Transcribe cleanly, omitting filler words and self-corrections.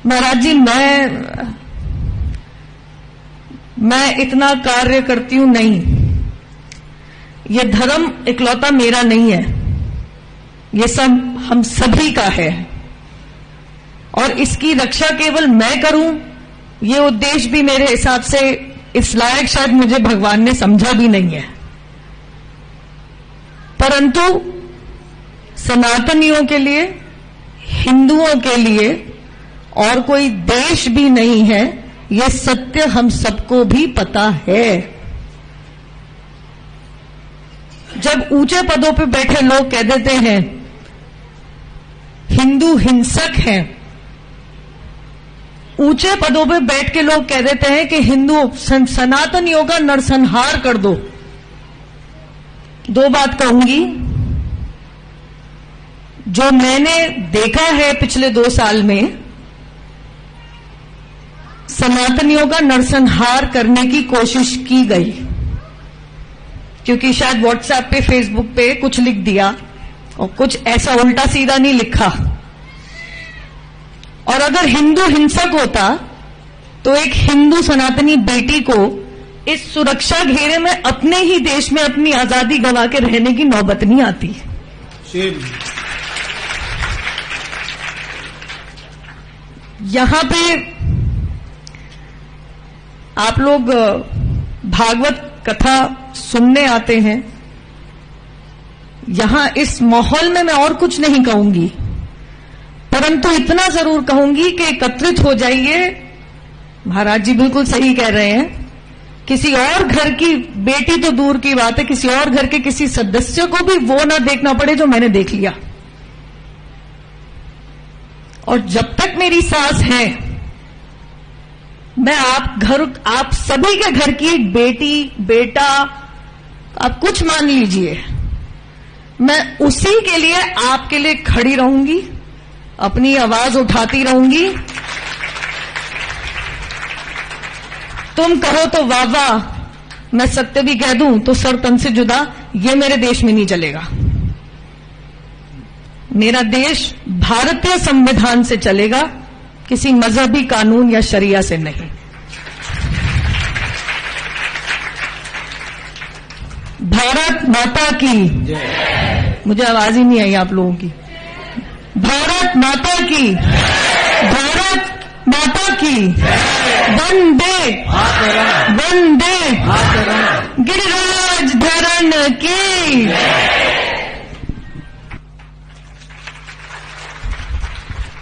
महाराज जी, मैं इतना कार्य करती हूं नहीं। ये धर्म इकलौता मेरा नहीं है, ये सब हम सभी का है, और इसकी रक्षा केवल मैं करूं, ये उद्देश्य भी मेरे हिसाब से इस लायक शायद मुझे भगवान ने समझा भी नहीं है। परंतु सनातनियों के लिए, हिंदुओं के लिए और कोई देश भी नहीं है, यह सत्य हम सबको भी पता है। जब ऊंचे पदों पे बैठे लोग कह देते हैं हिंदू हिंसक हैं, ऊंचे पदों पे बैठ के लोग कह देते हैं कि हिंदू सनातनियों का नरसंहार कर दो, दो बात कहूंगी। जो मैंने देखा है पिछले 2 साल में, सनातनियों का नरसंहार करने की कोशिश की गई, क्योंकि शायद व्हाट्सएप पे, फेसबुक पे कुछ लिख दिया और कुछ ऐसा उल्टा सीधा नहीं लिखा। और अगर हिंदू हिंसक होता तो एक हिंदू सनातनी बेटी को इस सुरक्षा घेरे में अपने ही देश में अपनी आजादी गंवा के रहने की नौबत नहीं आती। यहां पे आप लोग भागवत कथा सुनने आते हैं। यहां इस माहौल में मैं और कुछ नहीं कहूंगी, परंतु इतना जरूर कहूंगी कि एकत्रित हो जाइए। महाराज जी बिल्कुल सही कह रहे हैं, किसी और घर की बेटी तो दूर की बात है, किसी और घर के किसी सदस्य को भी वो ना देखना पड़े जो मैंने देख लिया। और जब तक मेरी सांस है, मैं आप सभी के घर की एक बेटी, बेटा, आप कुछ मान लीजिए, मैं उसी के लिए, आपके लिए खड़ी रहूंगी, अपनी आवाज उठाती रहूंगी। तुम कहो तो वाह वाह, मैं सत्य भी कह दूं तो सर तन से जुदा, ये मेरे देश में नहीं चलेगा। मेरा देश भारतीय संविधान से चलेगा, किसी मजहबी कानून या शरिया से नहीं। भारत माता की, मुझे आवाज ही नहीं आई आप लोगों की। भारत माता की, भारत माता की, वंदे वंदे, गिरिराज धरण की।